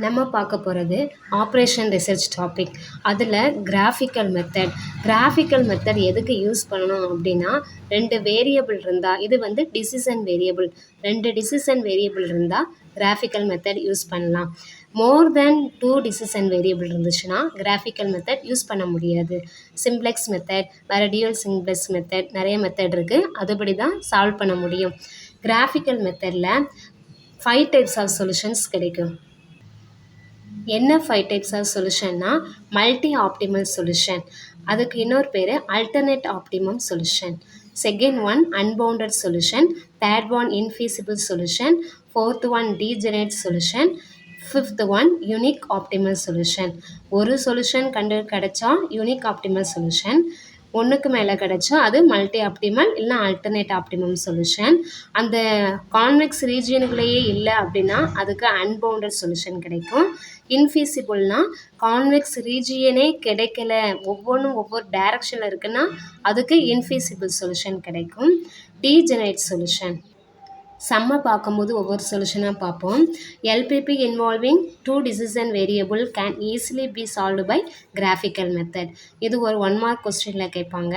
நம்ம பார்க்க போகிறது ஆப்ரேஷன் ரிசர்ச் டாபிக். அதில் கிராஃபிக்கல் மெத்தட் எதுக்கு யூஸ் பண்ணணும் அப்படின்னா, 2 வேரியபிள் இருந்தால், இது வந்து டிசிஷன் வேரியபிள், 2 டிசிஷன் வேரியபிள் இருந்தால் கிராஃபிக்கல் மெத்தட் யூஸ் பண்ணலாம். மோர் தென் 2 டிசிஷன் வேரியபிள் இருந்துச்சுன்னா கிராஃபிக்கல் மெத்தட் யூஸ் பண்ண முடியாது. சிம்ப்ளெக்ஸ் மெத்தட், வேறு டியூல் சிம்ப்ளெக்ஸ் மெத்தட், நிறைய மெத்தட் இருக்குது. அதுபடி தான் சால்வ் பண்ண முடியும். கிராஃபிக்கல் மெத்தடில் 5 டைப்ஸ் ஆஃப் சொல்யூஷன்ஸ் கிடைக்கும். என்ன 5 டைப்ஸ் ஆஃப் சொல்யூஷன்னா, மல்டி ஆப்டிமல் சொல்யூஷன், அதுக்கு இன்னொரு பேர் alternate optimum solution. Second one unbounded solution, third one infeasible solution, fourth one degenerate solution, fifth one unique optimal solution. ஒரு சொல்யூஷன் கிடைச்சா யூனிக் ஆப்டிமல் சொல்யூஷன், ஒன்றுக்கு மேலே கிடைச்சா அது மல்டி ஆப்டிமல் இல்லைனா அல்டர்னேட் ஆப்டிமம் சொல்யூஷன். அந்த கான்வெக்ஸ் ரீஜியனுக்குள்ளேயே இல்லை அப்படின்னா அதுக்கு அன்பவுண்டட் சொல்யூஷன் கிடைக்கும். இன்ஃபீசிபிள்னா கான்வெக்ஸ் ரீஜியனே கிடைக்கல, ஒவ்வொன்றும் ஒவ்வொரு டைரக்ஷனில் இருக்குன்னா அதுக்கு இன்ஃபீசிபிள் சொல்யூஷன் கிடைக்கும். டீஜெனரேட் சொல்யூஷன், சம்ம பார்க்கும்போது ஒவ்வொரு சொல்யூஷனாக பார்ப்போம். LPP involving 2 decision variable can easily be solved by graphical method. இது ஒரு 1 மார்க் கொஸ்டினில் கேட்பாங்க.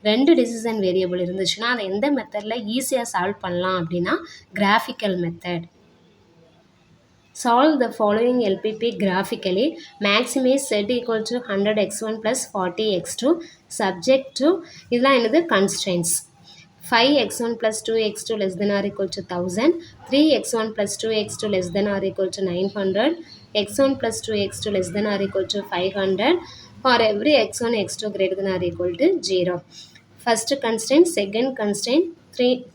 2 டிசிஷன் வேரியபிள் இருந்துச்சுன்னா அதை எந்த மெத்தடில் ஈஸியாக சால்வ் பண்ணலாம் அப்படின்னா graphical method. Solve the following LPP graphically. Maximize z equal to 100x1 plus 40x2 subject to இதெல்லாம் என்னது constraints. 5x1 plus 2x2 less than or equal to 1000, 3x1 plus 2x2 less than or equal to 900, x1 plus 2x2 less than or equal to 500 for every x1 x2 greater than or equal to 0. First constraint, second constraint,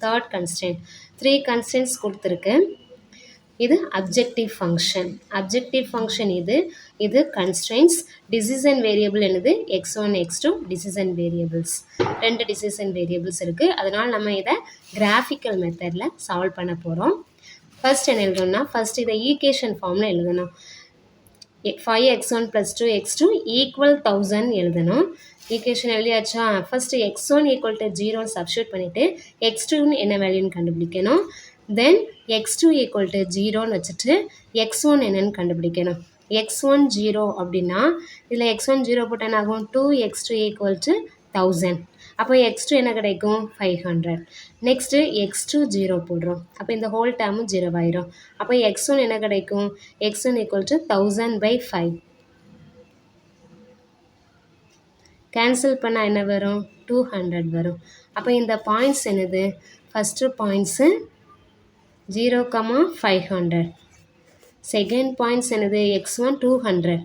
third constraint. 3 constraints கொடுத்துருக்கு. இது objective function. இது constrains. Decision variable என்னது x1 x2 decision variables, 2 decision variables இருக்குது. அதனால் நம்ம இதை graphical மெத்தடில் solve பண்ண போகிறோம். ஃபர்ஸ்ட் என்ன எழுதணும்னா, ஃபர்ஸ்ட் இதை ஈக்குவேஷன் ஃபார்மில் எழுதணும். 5x1 + 2x2 = 1000 எழுதணும். ஈக்குவேஷன் எழுதியாச்சா? ஃபர்ஸ்ட் x1 = 0 சப்ஸ்டியூட் பண்ணிவிட்டு x2 என்ன வேல்யூன்னு கண்டுபிடிக்கணும். தென் x2 = 0ன்னு வச்சுட்டு x1 என்னன்னு கண்டுபிடிக்கணும். x1 0 அப்படின்னா இதில் x1 0 போட்டால் என்ன ஆகும்? 2x2 = 1000. அப்போ x2 என்ன கிடைக்கும்? 500. நெக்ஸ்ட்டு x2 0 போடுறோம். அப்போ இந்த ஹோல் டேர்மும் 0 ஆயிரும். அப்போ x1 என்ன கிடைக்கும்? x1 = 1000/5. கேன்சல் பண்ணால் என்ன வரும்? 200 வரும். அப்போ இந்த பாயிண்ட்ஸ் என்னது? First points 0, 500. செகண்ட் பாயிண்ட்ஸ் என்னது? x1 200.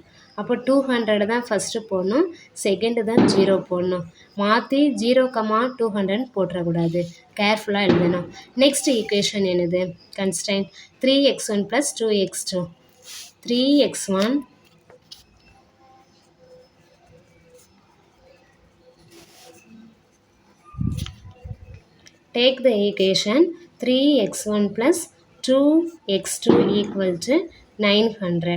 அப்போ 200 தான் ஃபஸ்ட்டு போடணும், செகண்டு தான் 0 போடணும். மாற்றி 0, 200 போட்டுறக்கூடாது, கேர்ஃபுல்லாக எழுதணும். நெக்ஸ்ட் ஈக்குவேஷன் என்னது? Constraint 3x1 + 2x2. 3x1 take the equation 3x1 + 2x2 = 900.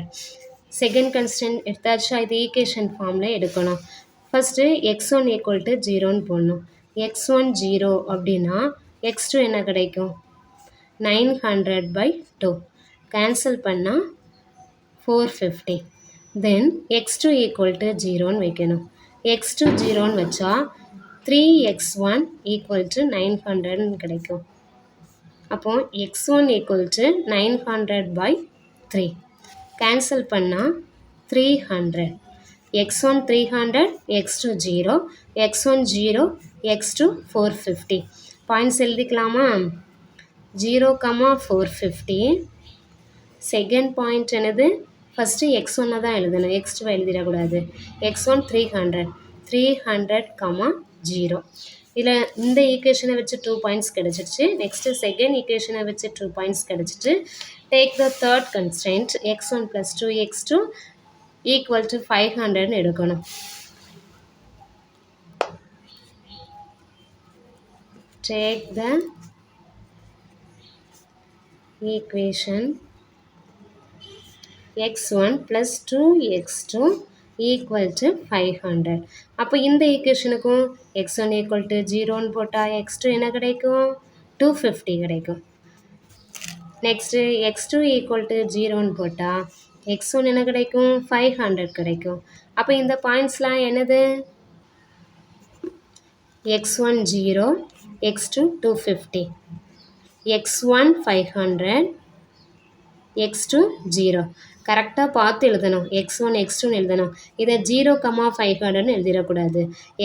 Second constant எடுத்தாச்சா? இது ஈக்குவேஷன் ஃபார்மில் எடுக்கணும். ஃபஸ்ட்டு x1 = 0ன்னு போடணும். x1 0 அப்படின்னா x2 என்ன கிடைக்கும்? 900/2. கேன்சல் பண்ணால் 450. தென் x2 = 0ன்னு வைக்கணும். x2 0ன்னு வச்சா 3x1 = 900ன்னு கிடைக்கும். அப்போ x1 = 900/3. கேன்சல் பண்ணால் 300. x1 300, x2 0, x1 0, x2 450. Points எழுதிக்கலாமா? 0, 450. செகண்ட் பாயிண்ட் என்னது? ஃபஸ்ட்டு x1 தான் எழுதணும், x2 எழுதிடக்கூடாது. x1 300, 0. இதில் இந்த ஈக்குவேஷனை வச்சு 2 பாயிண்ட்ஸ் கிடச்சிருச்சு. நெக்ஸ்ட்டு செகண்ட் ஈக்குவேஷனை வச்சு 2 பாயிண்ட்ஸ் கிடச்சிட்டு take the third constraint x1 + 2x2 = 500ன்னு எடுக்கணும். Take the equation x1 + 2x2 = 500. அப்போ இந்த ஈக்குவேஷனுக்கும் x1 = 0ன்னு போட்டால் x2 என்ன கிடைக்கும்? 250 கிடைக்கும். நெக்ஸ்ட்டு x2 ஈக்குவல் டு 0ன்னு போட்டால் x1 என்ன கிடைக்கும் 500 கிடைக்கும். அப்போ இந்த பாயிண்ட்ஸ்லாம் என்னது x1 0, x2 250, x1 500, x2 0. கரெக்டாக பார்த்து எழுதணும். x1 x2ன்னு எழுதணும். இதை 0, 500ன்னு எழுதிடக்கூடாது.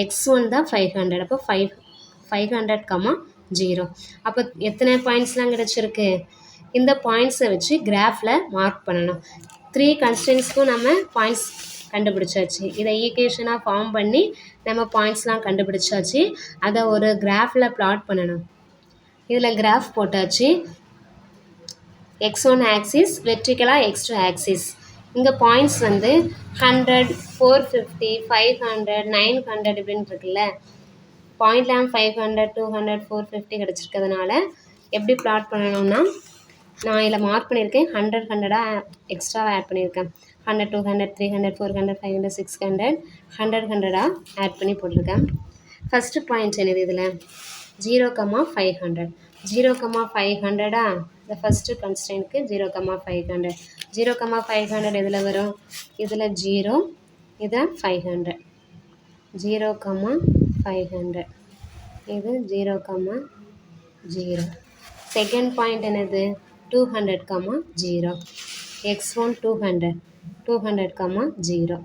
x1 தான் 500, அப்போ 500, 0. அப்போ எத்தனை பாயிண்ட்ஸ்லாம் கிடச்சிருக்கு? இந்த பாயிண்ட்ஸை வச்சு கிராஃபில் மார்க் பண்ணணும். 3 கன்ஸ்டன்ட்ஸ்க்கும் நம்ம பாயிண்ட்ஸ் கண்டுபிடிச்சாச்சு. இதை ஈக்குவேஷனாக ஃபார்ம் பண்ணி நம்ம பாயிண்ட்ஸ்லாம் கண்டுபிடிச்சாச்சு. அதை ஒரு கிராஃபில் பிளாட் பண்ணணும். இதில் கிராஃப் போட்டாச்சு. x1 ஆக்சிஸ் வெர்டிக்கலாக x2 ஆக்சிஸ். இங்கே பாயிண்ட்ஸ் வந்து 100, 450, 500, 900 இப்படின்னு இருக்குல்ல. பாயிண்ட்லாம் 500, 200, 450 கிடச்சிருக்கிறதுனால எப்படி பிளாட் பண்ணணும்னா, நான் இதில் மார்க் பண்ணியிருக்கேன் 100 100ஆக எக்ஸ்ட்ராவாக ஆட் பண்ணியிருக்கேன். 100, 200, 300, 400, 500, 600, 100 100ஆக ஆட் பண்ணி போட்டிருக்கேன். ஃபஸ்ட்டு பாயிண்ட் என்னது இதில் 0, 500. 0, 500ஆ இந்த ஃபஸ்ட்டு கன்ஸ்டன்ட்க்கு 0, 500. 0, 500 எதில் வரும்? இதில் 0, இதில் 500. 0, 500. இது 0, 0. செகண்ட் பாயிண்ட் என்னது 200, 0. x1 200, 200, 0.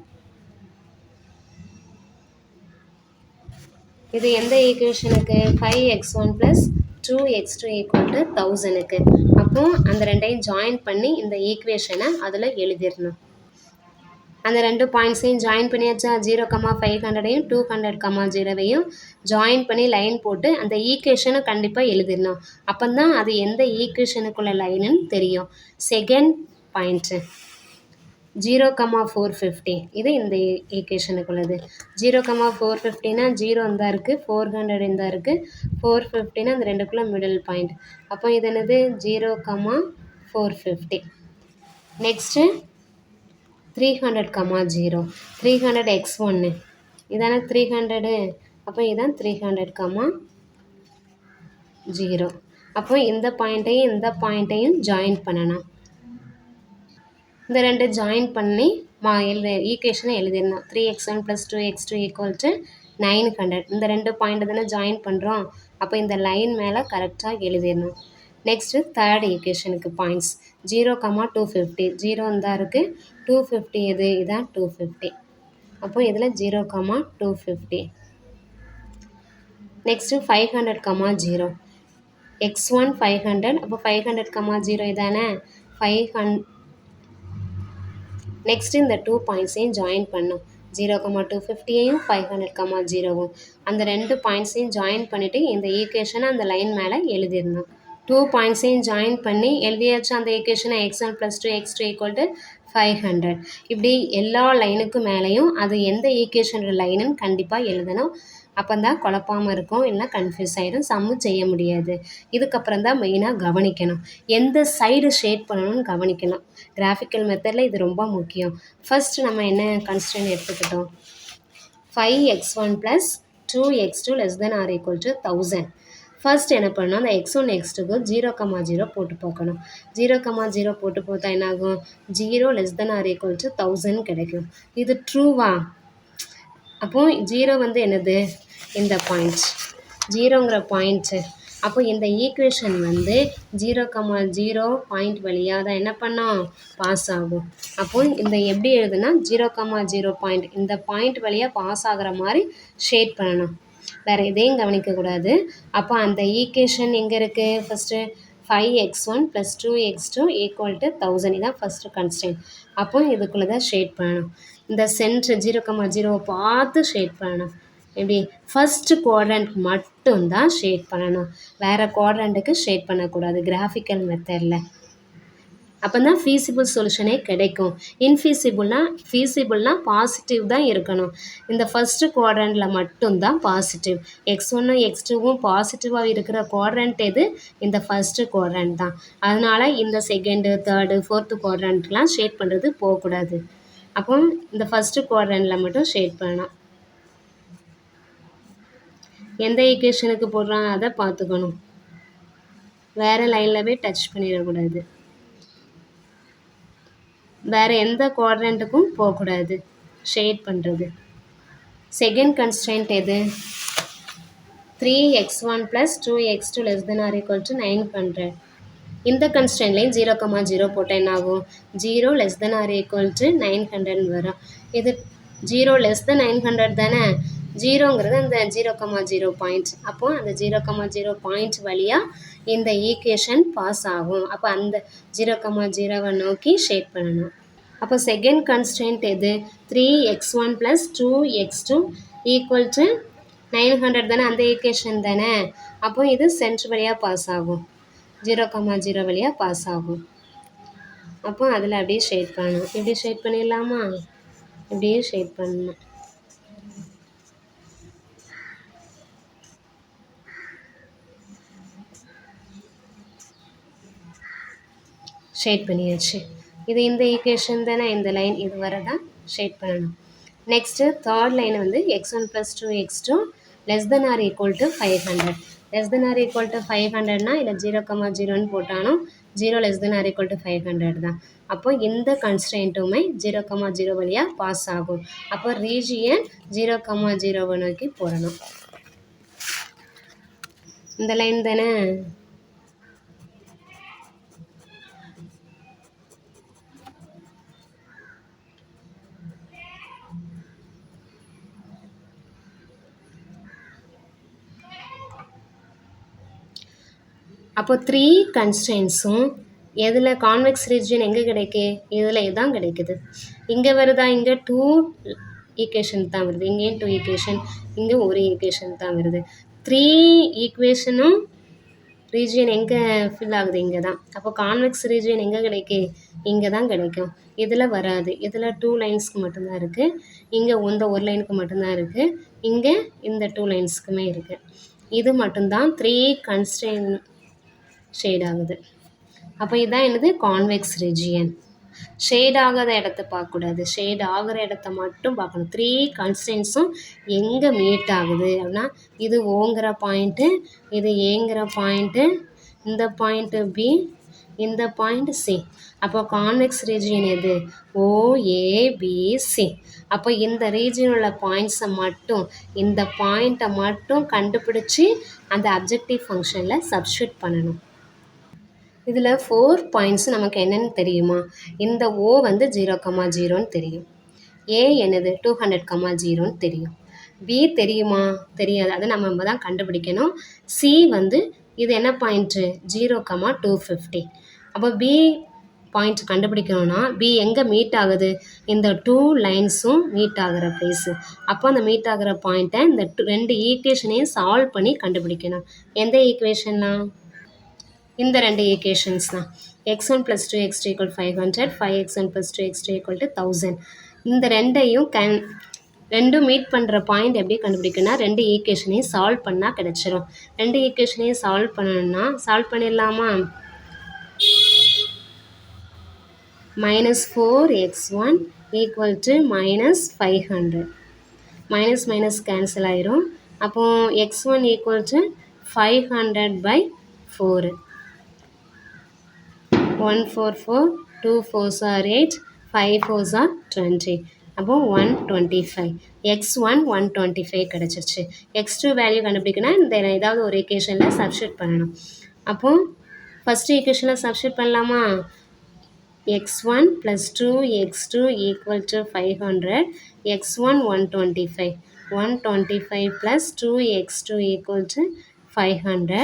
இது எந்த ஈக்குவேஷனுக்கு? 5x1 + 2x2 = 1000க்கு. அப்போ அந்த ரெண்டையும் ஜாயின் பண்ணி இந்த ஈக்குவேஷனை அதில் எழுதிடணும். அந்த ரெண்டு பாயிண்ட்ஸையும் ஜாயின் பண்ணியாச்சா? 0, 500ஐயும் 200, 0வையும் ஜாயின் பண்ணி லைன் போட்டு அந்த ஈக்குவேஷனை கண்டிப்பாக எழுதிடணும். அப்போ தான் அது எந்த ஈக்குவேஷனுக்குள்ள லைனுன்னு தெரியும். Second point 0, 450. இது இந்த ஈக்குவேஷனுக்குள்ளது. 0, 450னா 0 இந்த இருக்குது, 400 இந்த இருக்குது, 450னா அந்த ரெண்டுக்குள்ளே மிடில் பாயிண்ட். அப்போ இது என்னது 0, 450. நெக்ஸ்ட்டு 300, 0. 300 x1 இதான 300. அப்போ இதுதான் 300, 0. அப்போ இந்த பாயிண்ட்டையும் ஜாயின் பண்ணணும். இந்த ரெண்டு ஜாயின் பண்ணி ஈக்குவேஷனை எழுதிடணும். 3x1 + 2x2 = 900. இந்த ரெண்டு பாயிண்ட் தானே ஜாயின் பண்ணுறோம். அப்போ இந்த லைன் மேலே கரெக்டாக எழுதிடணும். நெக்ஸ்ட்டு தேர்ட் ஈக்குவேஷனுக்கு பாயிண்ட்ஸ் 0, 250. 0 தான் இருக்குது, 250 எது? இதான் 250. அப்போ இதில் 0, 250. நெக்ஸ்ட்டு 500, 0. x1 500. அப்போ 500, 0 இதானே 500. நெக்ஸ்ட்டு இந்த 2 பாயிண்ட்ஸையும் ஜாயின் பண்ணும். 0, 250ஐயும் 500, 0வும் அந்த ரெண்டு பாயிண்ட்ஸையும் ஜாயின் பண்ணிவிட்டு இந்த ஈக்குவேஷனை அந்த லைன் மேலே எழுதிடணும். 2 பாயிண்ட்ஸையும் ஜாயின் பண்ணி எழுதியாச்சு அந்த ஈக்குவேஷனை. x1 + 2x2 = 500. இப்படி எல்லா லைனுக்கும் மேலேயும் அது எந்த ஈக்குவேஷனோட லைனுன்னு கண்டிப்பாக எழுதணும். அப்போ தான் குழப்பாமல் இருக்கும், இல்லைனா கன்ஃபியூஸ் ஆகிடும், சம்மு செய்ய முடியாது. இதுக்கப்புறம் தான் மெயினாக கவனிக்கணும், எந்த சைடு ஷேட் பண்ணணும்னு கவனிக்கணும். கிராஃபிக்கல் மெத்தடில் இது ரொம்ப முக்கியம். ஃபஸ்ட்டு நம்ம என்ன கன்ஸ்டன்ட் எடுத்துக்கிட்டோம்? 5x1 + 2x2 ≤ 1000. ஃபர்ஸ்ட் என்ன பண்ணணும்? அந்த x1 x2க்கு 0, 0 போட்டு பார்க்கணும். 0, 0 போட்டு பார்த்தா என்னாகும்? 0 ≤ 1000 கிடைக்கும். இது ட்ரூவா? அப்போது 0 வந்து என்னது? இந்த பாயிண்ட் 0ங்கிற பாயிண்ட்டு. அப்போ இந்த ஈக்குவேஷன் வந்து 0, 0 பாயிண்ட் வழியாக தான் என்ன பண்ணோம்? பாஸ் ஆகும். அப்போ இந்த எப்படி எழுதுனா 0, 0 பாயிண்ட் இந்த பாயிண்ட் வழியாக பாஸ் ஆகிற மாதிரி ஷேட் பண்ணணும். வேறு எதையும் கவனிக்கக்கூடாது. அப்போ அந்த ஈக்குவேஷன் எங்கே இருக்குது? First 5x1 + 2x2 = 1000. இதான் ஃபஸ்ட்டு கன்ஸ்டன்ட். அப்போ இதுக்குள்ளே தான் ஷேட் பண்ணணும். இந்த சென்ட்ரு 0, 0 பார்த்து ஷேட் பண்ணணும். எப்படி? ஃபஸ்ட்டு குவாட்ரண்ட் மட்டும்தான் ஷேட் பண்ணணும், வேறு குவாட்ரண்ட்டுக்கு ஷேட் பண்ணக்கூடாது கிராஃபிக்கல் மெத்தடில். அப்போ தான் ஃபீஸிபிள் சொல்யூஷனே கிடைக்கும். ஃபீஸிபிள்னா பாசிட்டிவ் தான் இருக்கணும். இந்த ஃபஸ்ட்டு குவாட்ரண்ட்டில் மட்டும்தான் பாசிட்டிவ். x1 x2வும் பாசிட்டிவாக இருக்கிற குவாட்ரண்ட் எது? இந்த ஃபஸ்ட்டு குவாட்ரண்ட் தான். அதனால் இந்த செகண்டு, தேர்டு, ஃபோர்த்து குவாட்ரண்ட்லாம் ஷேட் பண்ணுறது போகக்கூடாது. அப்போ இந்த ஃபஸ்ட்டு குவாட்ரண்ட்டில் மட்டும் ஷேட் பண்ணணும். எந்த ஈக்குவேஷனுக்கு போடுறாங்க அதை பார்த்துக்கணும். வேறு லைனில் போய் டச் பண்ணிடக்கூடாது, வேறு எந்த குவாட்ரண்ட்டுக்கும் போகக்கூடாது ஷேட் பண்ணுறது. செகண்ட் கன்ஸ்ட்ரெயின்ட் எது? 3x1 + 2x2 <= 900. இந்த கன்ஸ்ட்ரெயின்ட்லேயும் 0,0 போட்டால் என்ன ஆகும்? 0 <= 900 வரும். இது 0 <900 தானே? 0ங்கிறது அந்த 0,0 பாயிண்ட். அப்போது அந்த 0,0 பாயிண்ட் வழியாக இந்த ஈக்குவேஷன் பாஸ் ஆகும். அப்போ அந்த 0,0வை நோக்கி ஷேட் பண்ணணும். அப்போ செகண்ட் கன்ஸ்ட்ரெயின்ட் எது? 3x1 + 2x2 = 900 தானே? அந்த ஈக்குவேஷன் தானே? அப்போ இது சென்டர் வழியாக பாஸ் ஆகும், 0,0 வழியாக பாஸ் ஆகும். அப்போ அதில் அப்படியே ஷேட் பண்ணணும். இப்படி ஷேட் பண்ணிடலாமா? இப்படியே ஷேட் பண்ணணும். ஷேட் பண்ணியாச்சு. இது இந்த ஈக்குவேஷன் தானே, இந்த லைன் இது வர தான் ஷேட் பண்ணணும். நெக்ஸ்ட்டு தேர்ட் லைன் வந்து x1 + 2x2 <= 500. <= 500னா இல்லை 0,0ன்னு போட்டாலும் 0 <= 500 தான். அப்போ இந்த கன்ஸ்ட்ரெயின்ட்டுமே 0,0 வழியாக பாஸ் ஆகும். அப்போ ரீஜியன் 0,0வை நோக்கி போடணும். இந்த லைன் தானே? அப்போ 3 கன்ஸ்ட்ரெயின்ஸும் எதில் கான்வெக்ஸ் ரீஜியன் எங்கே கிடைக்கு? இதில் இதுதான் கிடைக்குது. இங்கே வருதா? இங்கே 2 ஈக்குவேஷன் தான் வருது. இங்கேயும் 2 ஈக்குவேஷன், இங்கே ஒரு ஈக்குவேஷன் தான் வருது. 3 ஈக்குவேஷனும் ரீஜியன் எங்கே ஃபில் ஆகுது? இங்கே தான். அப்போ கான்வெக்ஸ் ரீஜியன் எங்கே கிடைக்கு? இங்கே தான் கிடைக்கும். இதில் வராது. இதில் 2 லைன்ஸ்க்கு மட்டும்தான் இருக்குது. இங்கே இந்த ஒரு லைனுக்கு மட்டும்தான் இருக்குது. இங்கே இந்த 2 லைன்ஸுக்குமே இருக்குது. இது மட்டும்தான் 3 கன்ஸ்ட்ரெயின் ஷேட் ஆகுது. அப்போ இதுதான் என்னது? Convex region. ஷேட் ஆகாத இடத்த பார்க்கக்கூடாது, ஷேட் ஆகிற இடத்த மட்டும் பார்க்கணும். 3 கன்ஸ்ட்ரெயின்ஸும் எங்கே மீட் ஆகுது அப்படின்னா, இது ஓங்கிற பாயிண்ட்டு, இது ஏங்கிற பாயிண்ட்டு, இந்த பாயிண்ட்டு பி, இந்த பாயிண்ட் சி. அப்போ கான்வெக்ஸ் ரீஜியன் எது? OABC. அப்போ இந்த ரீஜியன் உள்ள பாயிண்ட்ஸை மட்டும், இந்த பாயிண்ட்டை மட்டும் கண்டுபிடிச்சி அந்த அப்ஜெக்டிவ் ஃபங்க்ஷனில் சப்ஸ்டியூட் பண்ணணும். இதில் 4 பாயிண்ட்ஸ் நமக்கு என்னென்னு தெரியுமா? இந்த O வந்து 0,0ன்னு தெரியும். A என்னது? 200,0ன்னு தெரியும். B தெரியுமா? தெரியாது. அதை நம்ம தான் கண்டுபிடிக்கணும். C வந்து இது என்ன பாயிண்ட்டு? 0,250. அப்போ B பாயிண்ட் கண்டுபிடிக்கணும்னா B எங்கே மீட் ஆகுது? இந்த 2 லைன்ஸும் மீட் ஆகிற ப்ளேஸு. அப்போ அந்த மீட் ஆகிற பாயிண்ட்டை இந்த 2 ஈக்குவேஷனையும் சால்வ் பண்ணி கண்டுபிடிக்கணும். எந்த ஈக்குவேஷன்லாம்? இந்த 2 ஈக்குவேஷன்ஸ் தான். x1 + 2x2 = 500, 5x1 + 2x2 = 1000. இந்த ரெண்டும் மீட் பண்ணுற பாயிண்ட் எப்படி கண்டுபிடிக்கணும்னா, 2 ஈக்குவேஷனையும் சால்வ் பண்ணால் கிடச்சிரும். 2 ஈக்குவேஷனையும் சால்வ் பண்ணணும்னா சால்வ் பண்ணிடலாமா? -4x1 = -500. மைனஸ் கேன்சல் ஆயிரும். அப்போது x1 = 500/4. 1 4 4, 2 4s are 8, 5 4s are 20. அப்போ 125. x1 125 கிடச்சிருச்சு. x2 வேல்யூ கண்டுபிடிக்கணும்னா இந்த ஏதாவது ஒரு ஈக்குவேஷனில் சப்ஸ்டியூட் பண்ணணும். அப்போது ஃபஸ்ட்டு ஈக்குவேஷனில் சப்ஸ்டியூட் பண்ணலாமா? x1 + 2x2 = 500, x1 125. 125 + 2x2 = 500.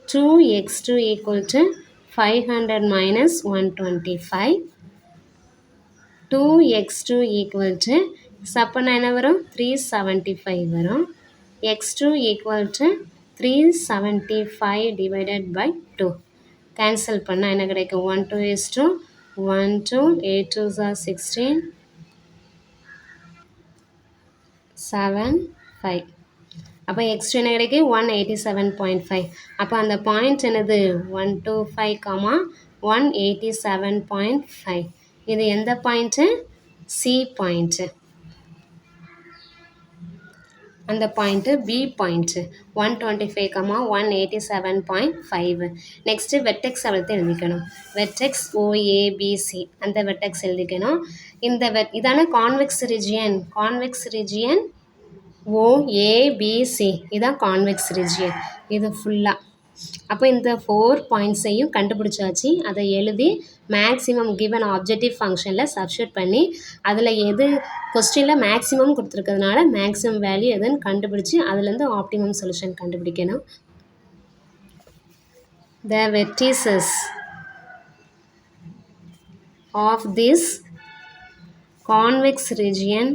2x2 = 500 - 125. 2x2 = அப்போனா என்ன வரும்? 375 வரும். x2 = 375 / 2. கேன்சல் பண்ணால் என்ன கிடைக்கும்? 1 2 is 2, 1 2, 8 2s are 16, 7 5. அப்போ x2 என்ன கிடைக்கும்? 187.5. அப்போ அந்த பாயிண்ட் என்னது? 125, 187.5. இது எந்த பாயிண்ட்டு? C point. அந்த point B point 125, 187.5. Next vertex அவ்வளோத்தையும் எழுதிக்கணும். வெர்டெக்ஸ் ஓஏபிசி அந்த வெர்டெக்ஸ் எழுதிக்கணும். இந்த இதான convex region. Convex region O A B C இதான் கான்வெக்ஸ் ரீஜியன். இது ஃபுல்லாக. அப்போ இந்த 4 பாயிண்ட்ஸையும் கண்டுபிடிச்சாச்சு. அதை எழுதி மேக்ஸிமம் கிவன் ஆப்ஜெக்டிவ் ஃபங்க்ஷனில் சப்ஸ்டியூட் பண்ணி அதில் எது கொஸ்டினில் மேக்ஸிமம் கொடுத்துருக்கிறதுனால மேக்ஸிமம் வேல்யூ எதுன்னு கண்டுபிடிச்சி அதுலேருந்து ஆப்டிமம் சொல்யூஷன் கண்டுபிடிக்கணும். The vertices of this convex region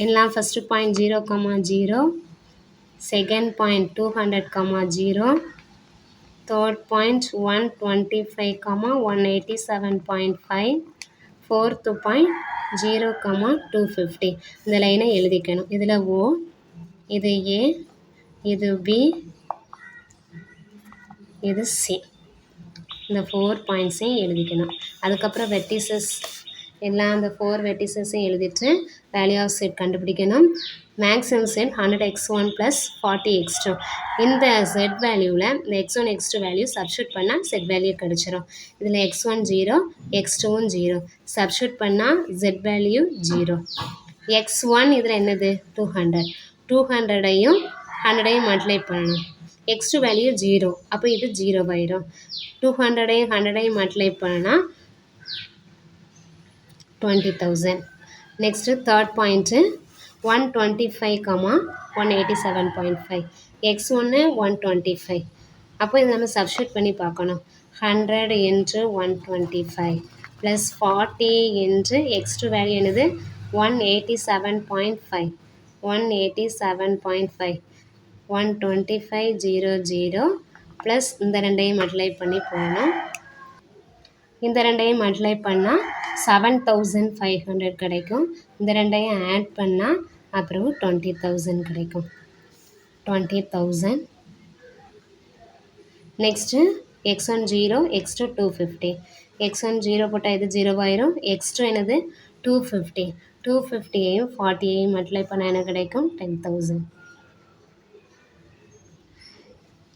எல்லாம் first point 0, 0, second point 200, 0, third point 125, 187.5, fourth point 0, 250. இந்த லைனை எழுதிக்கணும். இதில் ஓ, இது ஏ, இது பி, இது சி. இந்த 4 பாயிண்ட்ஸையும் எழுதிக்கணும். அதுக்கப்புறம் வெர்டிசஸ் எல்லாம் அந்த 4 வெர்டிசஸையும் எழுதிட்டு வேல்யூ ஆஃப் செட் கண்டுபிடிக்கணும். Maximum set 100x1 + 40x2. இந்த செட் வேல்யூவில் இந்த x1 x2 வேல்யூ சப்ஸ்டியூட் பண்ணால் செட் வேல்யூ கிடச்சிரும். இதில் x1 0, x2வும் 0 சப்ஸ்டியூட் பண்ணால் செட் வேல்யூ 0. x1 இதில் என்னது 200, 200ஐயும் 100ஐயும் மல்டிப்ளை பண்ணணும். x2 வேல்யூ 0, அப்போ இது 0 ஆயிரும். 200ஐயும் 100ஐயும் மல்டிப்ளை பண்ணால் 20,000. Next third point 125, 187.5. x1 125. அப்போ இது நம்ம சப்ஸ்டியூட் பண்ணி பார்க்கணும். 100 × 125 + 40 × x2 வேல்யூ என்னது 187.5. 187.5 125, 00 ப்ளஸ் இந்த ரெண்டையும் மல்டிப்ளை பண்ணி போகணும். இந்த ரெண்டையும் மல்டிப்ளை பண்ணால் 7,500 கிடைக்கும். இந்த ரெண்டையும் ஆட் பண்ணால் அப்புறம் 20,000 கிடைக்கும். 20,000. Next x1 0, x2 250. x1 0 போட்டால் இது 0 ஆயிரும். x2 என்னது 250. 250ஐயும் 40ஐயும் மல்டிப்ளை பண்ணால் என்ன கிடைக்கும் 10,000.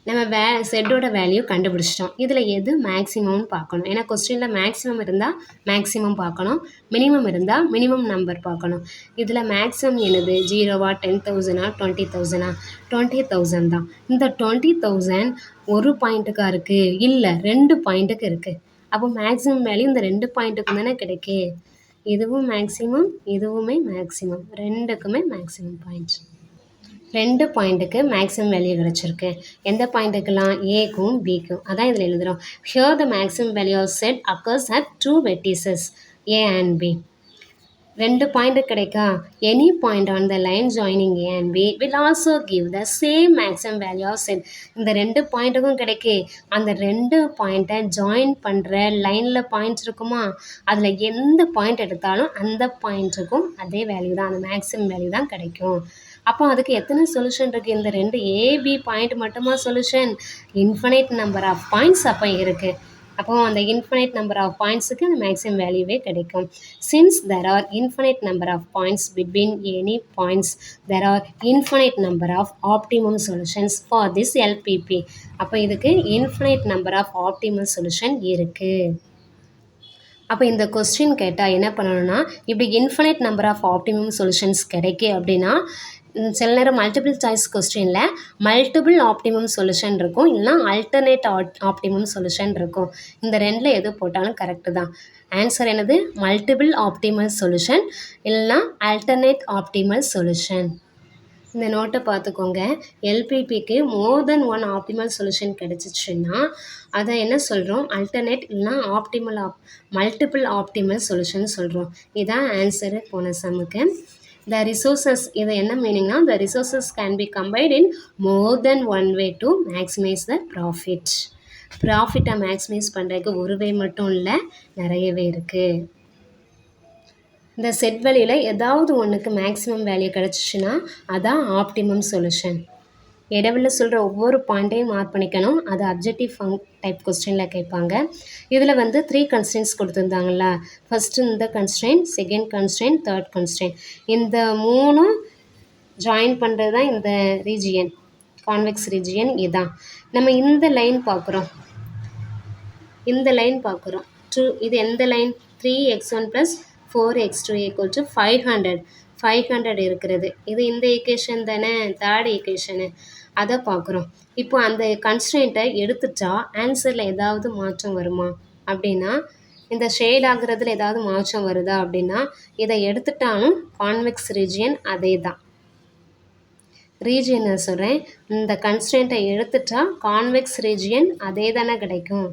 நம்ம செட்டோட வேல்யூ கண்டுபிடிச்சிட்டோம். இதில் எது மேக்ஸிமம்னு பார்க்கணும். ஏன்னா கொஸ்டினில் மேக்ஸிமம் இருந்தால் மேக்ஸிமம் பார்க்கணும், மினிமம் இருந்தால் மினிமம் நம்பர் பார்க்கணும். இதில் மேக்ஸிமம் என்னது 0வா 10,000ஆ 20,000ஆ 20,000 தான். இந்த 20,000 ஒரு பாயிண்ட்டுக்காக இருக்குது இல்லை 2 பாயிண்ட்டுக்கு இருக்குது. அப்போ மேக்ஸிமம் வேல்யூ இந்த 2 பாயிண்ட்டுக்கு தானே கிடைக்கு. இதுவும் மேக்ஸிமம், இதுவுமே மேக்ஸிமம், ரெண்டுக்குமே மேக்ஸிமம் பாயிண்ட். 2 பாயிண்ட்டுக்கு மேக்ஸிமம் வேல்யூ கிடச்சிருக்கு. எந்த பாயிண்ட்டுக்கெல்லாம் ஏக்கும் பிக்கும் அதான் இதில் எழுதுகிறோம். Here the maximum value of Z occurs at 2 vertices A and B. 2 point கிடைக்கா. Any point on the line joining A and B will also give the same maximum value of Z. இந்த 2 பாயிண்ட்டுக்கும் கிடைக்கு. அந்த 2 பாயிண்ட்டை join பண்ணுற லைனில் points இருக்குமா, அதில் எந்த பாயிண்ட் எடுத்தாலும் அந்த பாயிண்ட்டுக்கும் அதே வேல்யூ தான், அந்த மேக்ஸிமம் வேல்யூ தான் கிடைக்கும். அப்போ அதுக்கு எத்தனை சொல்யூஷன் இருக்குது? இந்த 2 ஏபி பாயிண்ட் மட்டுமா solution? Infinite number of points அப்போ இருக்குது. அப்போ அந்த இன்ஃபினைட் நம்பர் ஆஃப் பாயிண்ட்ஸுக்கு அந்த மேக்ஸிமம் வேல்யூவே கிடைக்கும். Since there are infinite number of points between any points there are infinite number of optimum solutions for this LPP. அப்போ இதுக்கு infinite number of optimum solution இருக்குது. அப்போ இந்த கொஸ்டின் கேட்டால் என்ன பண்ணணும்னா, இப்படி infinite number of optimum solutions கிடைக்கு அப்படின்னா சில நேரம் மல்டிபிள் சாய்ஸ் கொஸ்டினில் மல்டிபிள் ஆப்டிமம் சொல்யூஷன் இருக்கும், இல்லைனா அல்டர்னேட் ஆப்டிமம் சொல்யூஷன் இருக்கும். இந்த ரெண்டில் எது போட்டாலும் கரெக்டு தான். ஆன்சர் என்னது மல்டிபிள் ஆப்டிமல் சொல்யூஷன் இல்லைனா அல்டர்னேட் ஆப்டிமல் சொல்யூஷன். இந்த நோட்டை பார்த்துக்கோங்க. எல்பிபிக்கு மோர் தென் 1 ஆப்டிமல் சொல்யூஷன் கிடச்சிச்சுன்னா அதை என்ன சொல்கிறோம், அல்டர்னேட் இல்லைனா ஆப்டிமல் மல்டிபிள் ஆப்டிமல் சொல்யூஷன் சொல்கிறோம். இதான் ஆன்சரு போன சம்முக்கு. The resources இது என்ன மீனிங்னா, the resources can be combined in more than one way to maximize the profit. ப்ராஃபிட்டை மேக்ஸிமைஸ் பண்ணுறதுக்கு ஒரு வே மட்டும் இல்லை, நிறையவே இருக்குது. இந்த செட் வேல்யூவில் ஏதாவது ஒன்றுக்கு மேக்ஸிமம் வேல்யூ கிடச்சிச்சின்னா அதான் ஆப்டிமம் சொல்யூஷன். இடைவெளியில் சொல்கிற ஒவ்வொரு பாயிண்ட்டையும் மார்க் பண்ணிக்கணும். அது அப்ஜெக்டிவ் டைப் கொஸ்டினில் கேட்பாங்க. இதில் வந்து 3 கன்ஸ்ட்ரெயின்ட்ஸ் கொடுத்துருந்தாங்களா, ஃபஸ்ட்டு இந்த constraint, second constraint, third constraint. இந்த 3 ஜாயின் பண்ணுறது தான் இந்த ரீஜியன், கான்வெக்ஸ் ரீஜியன். இதுதான் நம்ம இந்த லைன் பார்க்குறோம், இந்த லைன் பார்க்குறோம். இது எந்த லைன்? 3x1 + 4x2 = 500. 500 இருக்கிறது. இது இந்த ஈக்குவேஷன் தானே, தேர்ட் ஈக்குவேஷனு, அதை பார்க்குறோம். இப்போ அந்த கன்ஸ்ட்ரெயிண்ட்டை எடுத்துட்டா ஆன்சரில் ஏதாவது மாற்றம் வருமா அப்படின்னா, இந்த ஷேட் ஆகுறதுல ஏதாவது மாற்றம் வருதா அப்படின்னா, இதை எடுத்துட்டாலும் கான்வெக்ஸ் ரீஜியன் அதே தான். ரீஜியனை சொல்கிறேன், இந்த கன்ஸ்ட்ரெயிண்ட்டை எடுத்துட்டா கான்வெக்ஸ் ரீஜியன் அதே தானே கிடைக்கும்.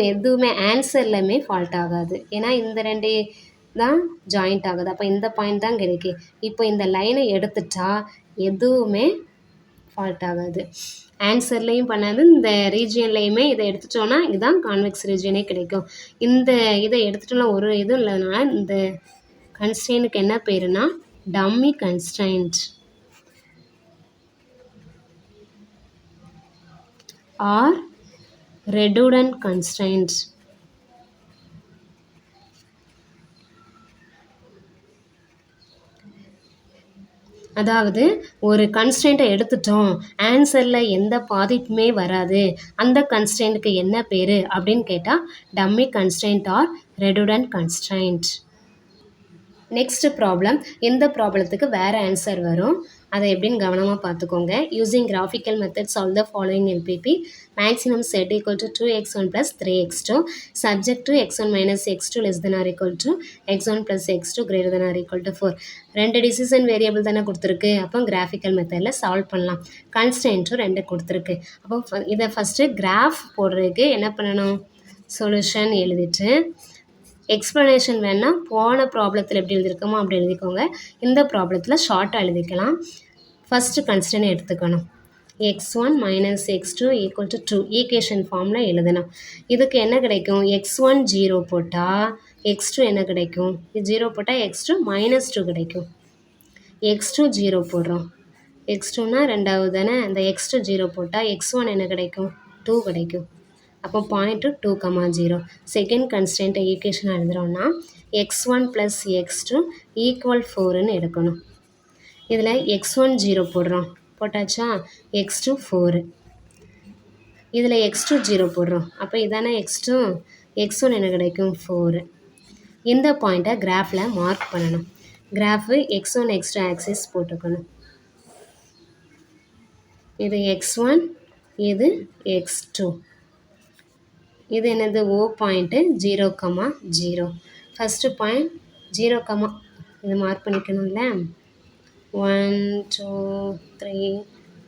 எதுவுமே ஆன்சர்லையுமே ஃபால்ட் ஆகாது. ஏன்னா இந்த 2 தான் ஜாயிண்ட் ஆகுது. அப்போ இந்த பாயிண்ட் தான் கிடைக்கும். இப்போ இந்த லைனை எடுத்துட்டா எதுவுமே ஃபால்ட் ஆகாது. ஆன்சர்லேயும் பண்ணாது, இந்த ரீஜியன்லேயுமே இதை எடுத்துட்டோன்னா இதுதான் கான்வெக்ஸ் ரீஜியனே கிடைக்கும். இந்த இதை எடுத்துட்டோன்னா ஒரு இதுவும் இல்லைனால இந்த கன்ஸ்ட்ரெயினுக்கு என்ன பேருனா dummy constraint or redundant constraints. அதாவது ஒரு கன்ஸ்ட்ரெயிண்ட்டை எடுத்துட்டோம், ஆன்சரில் எந்த பாதிப்புமே வராது, அந்த கன்ஸ்ட்ரெயின்ட்டுக்கு என்ன பேர் அப்படின்னு கேட்டால் dummy constraint or redundant constraint. Next problem, இந்த ப்ராப்ளத்துக்கு வேறு ஆன்சர் வரும். அதை எப்படின்னு கவனமாக பார்த்துக்கோங்க. Using graphical method solve the following LPP. Maximum Z = 2x1 + 3x2. Subject to x1 - x2 <= x1 + x2 > 4. 2 decision variable தானே கொடுத்துருக்கு. அப்போ கிராஃபிக்கல் மெத்தடில் சால்வ் பண்ணலாம். கன்ஸ்ட்ரெயின்ட்டும் 2 கொடுத்துருக்கு. அப்போ இதை ஃபஸ்ட்டு கிராஃப் போடுறதுக்கு என்ன பண்ணணும், சொல்யூஷன் எழுதிட்டு எக்ஸ்ப்ளனேஷன் வேணால் போன ப்ராப்ளத்தில் எப்படி எழுதியிருக்கோமோ அப்படி எழுதிக்கோங்க. இந்த ப்ராப்ளத்தில் ஷார்ட்டாக எழுதிக்கலாம். ஃபஸ்ட்டு கன்ஸ்ட்ரெயின்ட் எடுத்துக்கணும். x1 - x2 = 2 ஈக்குவேஷன் ஃபார்மில் எழுதணும். இதுக்கு என்ன கிடைக்கும், x1 0 போட்டால் x2 என்ன கிடைக்கும், 0 போட்டால் x2 -2 கிடைக்கும். x2 0 போடுறோம், x2னா 2வது தானே, அந்த x2 0 போட்டால் x1 என்ன கிடைக்கும், 2 கிடைக்கும். அப்போ பாயிண்ட்டு 2, 0. செகண்ட் கன்ஸ்ட்ரெயின்ட்டை ஈக்குவேஷன் எழுதுகிறோன்னா x1 + x2 = 4ன்னு எடுக்கணும். இதில் x1 0 போடுறோம், போட்டாச்சா, x2 4. இதில் x2 0 போடுறோம், அப்போ இதானே x2, x1 என்ன கிடைக்கும், 4. இந்த பாயிண்ட்டை கிராஃபில் மார்க் பண்ணணும். கிராஃபு x1 x2 ஆக்சிஸ் போட்டுக்கணும். இது x1, இது x2. இது என்னது, ஓ பாயிண்ட்டு 0, 0. ஃபஸ்ட்டு பாயிண்ட் 0, இது மார்க் பண்ணிக்கணும்ல. 1 2 3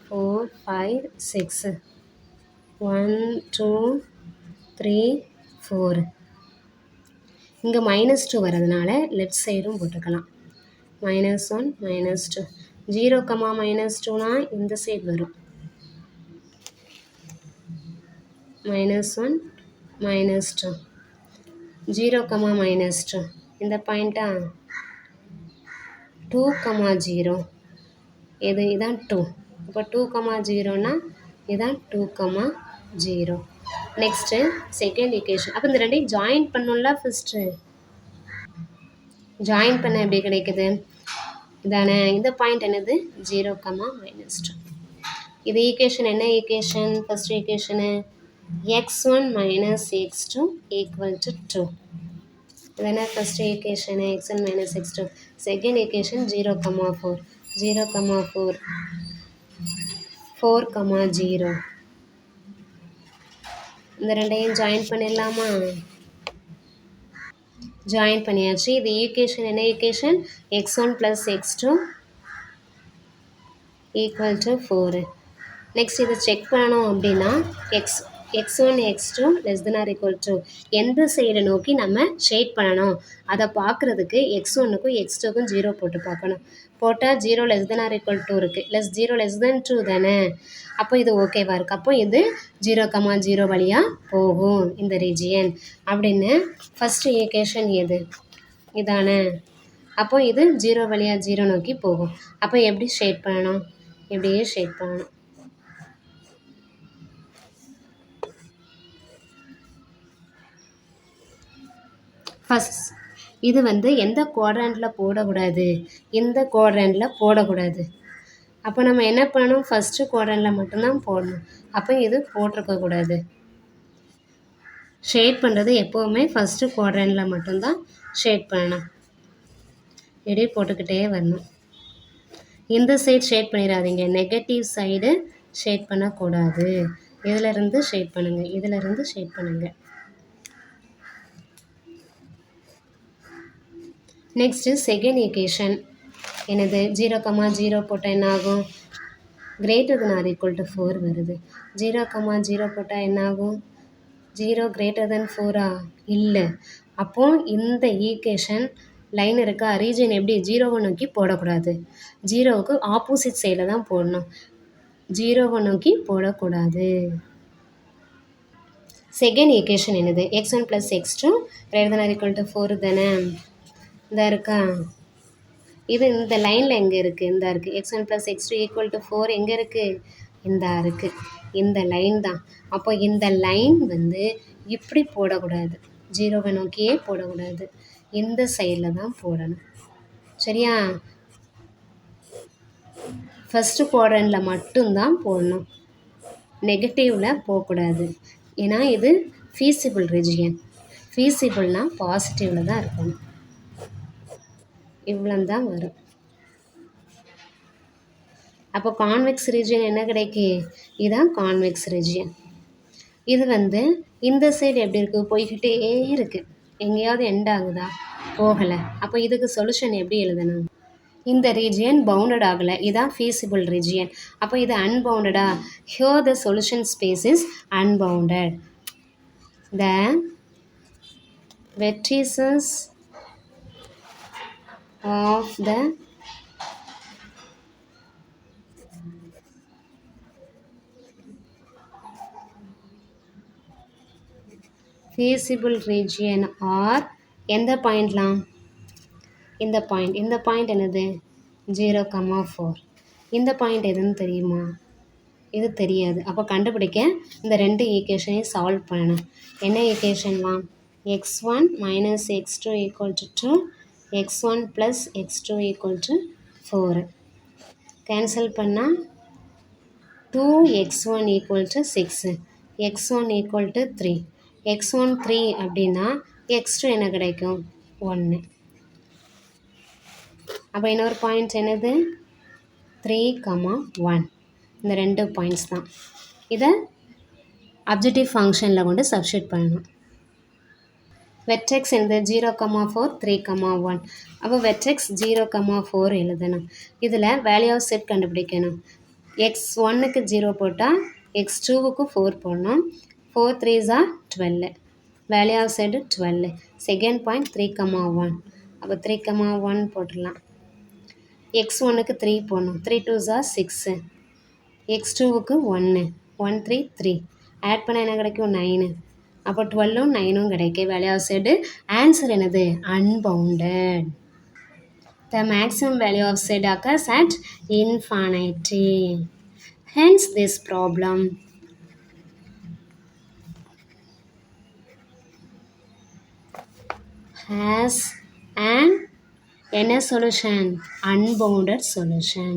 4 5 6. 1 2 3 4. இங்கே -2 வரதுனால லெஃப்ட் சைடும் போட்டுக்கலாம். -1 -2. 0, -2னா இந்த சைடு வரும். -1 -2. 0, -2 இந்த பாயிண்ட்டா, 2, 0. இதான் 2. இப்போ 2, 0னா இதான் 2, 0. Next second equation. அப்போ இந்த ரெண்டையும் ஜாயின் பண்ணணும்ல. ஃபஸ்ட்டு ஜாயின் பண்ண எப்படி கிடைக்குது, இதானே. இந்த பாயிண்ட் என்னது, 0, -2. இது ஈக்குவேஷன் என்ன equation, first equation x1 - x2 = 2. இதானே first equation, x1 - x2. Second equation 0, 4. 0, 4 4, 0. இந்த ரெண்டையும் ஜாயின் பண்ணிடலாமா, ஜாயின் பண்ணியாச்சு. இது ஈக்குவேஷன் என்ன ஈக்குவேஷன், x1 + x2 = 4. நெக்ஸ்ட் இதை செக் பண்ணணும் அப்படின்னா x1 x2 <= எந்த சைடை நோக்கி நம்ம ஷேட் பண்ணணும் அதை பார்க்குறதுக்கு x1க்கும் x2க்கும் 0 போட்டு பார்க்கணும். போட்டால் 0 <= 2 இருக்குது, 0 <2 தானே. அப்போ இது ஓகேவா இருக்குது. அப்போ இது 0, 0 வழியாக போகும் இந்த ரீஜியன் அப்படின்னு ஃபஸ்ட்டு ஈக்குவேஷன் எது, இதானே. அப்போ இது 0 வழியாக 0 நோக்கி போகும். அப்போ எப்படி ஷேட் பண்ணணும், இப்படியே ஷேட் பண்ணணும். ஃபஸ்ட் இது வந்து எந்த குவாட்ரண்ட்டில் போடக்கூடாது, இந்த குவாட்ரண்ட்டில் போடக்கூடாது. அப்போ நம்ம என்ன பண்ணணும், ஃபஸ்ட்டு குவாட்ரண்ட்டில் மட்டும்தான் போடணும். அப்போ இது போட்டிருக்கக்கூடாது. ஷேட் பண்ணுறது எப்போவுமே ஃபஸ்ட்டு குவாட்ரண்ட்டில் மட்டும்தான் ஷேட் பண்ணணும். இப்படி போட்டுக்கிட்டே வரணும். இந்த சைடு ஷேட் பண்ணிடாதீங்க, நெகட்டிவ் சைடு ஷேட் பண்ணக்கூடாது. இதிலிருந்து ஷேட் பண்ணுங்கள், இதிலிருந்து ஷேட் பண்ணுங்கள். நெக்ஸ்ட்டு செகண்ட் ஈக்குவேஷன் என்னது, 0,0 போட்டால் என்ன ஆகும், greater than or equal to 4 வருது. 0,0 போட்டால் என்ன ஆகும், 0 கிரேட்டர் தென் 4ஆ இல்லை. அப்போது இந்த ஈக்குவேஷன் லைன் இருக்கா, ரீஜன் எப்படி 0வை நோக்கி போடக்கூடாது, 0வுக்கு ஆப்போசிட் சைடில் தான் போடணும், 0வை நோக்கி போடக்கூடாது. செகண்ட் ஈக்குவேஷன் என்னது, x1 + x2 greater than or equal to 4 தானே, இந்த இருக்கா, இது இந்த லைனில் எங்கே இருக்குது, இந்த இருக்குது. x1 + x2 = 4 எங்கே இருக்குது, இந்த இருக்குது, இந்த லைன் தான். அப்போ இந்த லைன் வந்து இப்படி போடக்கூடாது, 0வை நோக்கியே போடக்கூடாது, இந்த சைடில் தான் போடணும். சரியா, ஃபஸ்ட்டு குவாட்ரண்ட்டில் மட்டும்தான் போடணும், நெகட்டிவில் போகக்கூடாது. ஏன்னா இது ஃபீசிபிள் ரீஜியன், ஃபீசிபிள்னால் பாசிட்டிவில் தான் இருக்கணும். இவ்வளோ தான் வரும். அப்போ கான்வெக்ஸ் ரீஜியன் என்ன கிடைக்கு, இதுதான் கான்வெக்ஸ் ரீஜியன். இது வந்து இந்த சைடு எப்படி இருக்குது, போய்கிட்டே இருக்குது, எங்கேயாவது எண்ட் ஆகுதா, போகலை. அப்போ இதுக்கு சொல்யூஷன் எப்படி எழுதணும், இந்த ரீஜியன் பவுண்டட் ஆகலை, இதுதான் ஃபீசிபிள் ரீஜியன். அப்போ இது அன்பவுண்டடா, here the solution space is unbounded. The vertices of the feasible region are எந்த பாயிண்ட்லாம், இந்த பாயிண்ட் என்னது 0,4. இந்த பாயிண்ட் எதுன்னு தெரியுமா, இது தெரியாது. அப்போ கண்டுபிடிக்க இந்த ரெண்டு ஈக்குவேஷனையும் சால்வ் பண்ணணும். என்ன ஈக்குவேஷன்லாம், x1 - x2 = 2, x1 + x2 = 4. Cancel பண்ணால் 2x1 = 6, x1 = 3, x1 3 அப்படின்னா x2 என்ன கிடைக்கும், 1. அப்போ இன்னொரு பாயிண்ட்ஸ் என்னது 3,1. இந்த ரெண்டு பாயிண்ட்ஸ் தான். இதை அப்ஜெக்டிவ் ஃபங்க்ஷனில் கொண்டு சப்ஸ்டியூட் பண்ணணும். வெர்டெக்ஸ் என்னது 0,4, 3,1. அப்போ வெர்டெக்ஸ் 0,4 எழுதணும். இதில் வேல்யூ ஆஃப் செட் கண்டுபிடிக்கணும். x1க்கு 0 போட்டால் x2க்கு 4 போடணும். 4 3s are 12. Value of Z 12. Second point 3,1. அப்போ 3,1 போட்டுடலாம். x1க்கு 3 போடணும். 3 2s are 6. x2க்கு 1, 1 3 3. ஆட் பண்ண என்ன கிடைக்கும், 9. அப்போ 12ம் 9ம் கிடைக்கும். வேல்யூ ஆஃப் செட் ஆன்சர் என்னது, unbounded. The maximum value of Z occurs at infinity. Hence this problem has an என்ன solution, unbounded solution.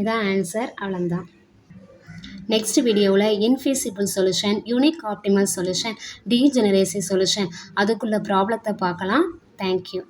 இதான் ஆன்சர், அவ்வளோதான். நெக்ஸ்ட் வீடியோவில் infeasible solution, unique optimal solution, degeneracy solution அதுக்குள்ள ப்ராப்ளத்தை பார்க்கலாம். தேங்க்யூ.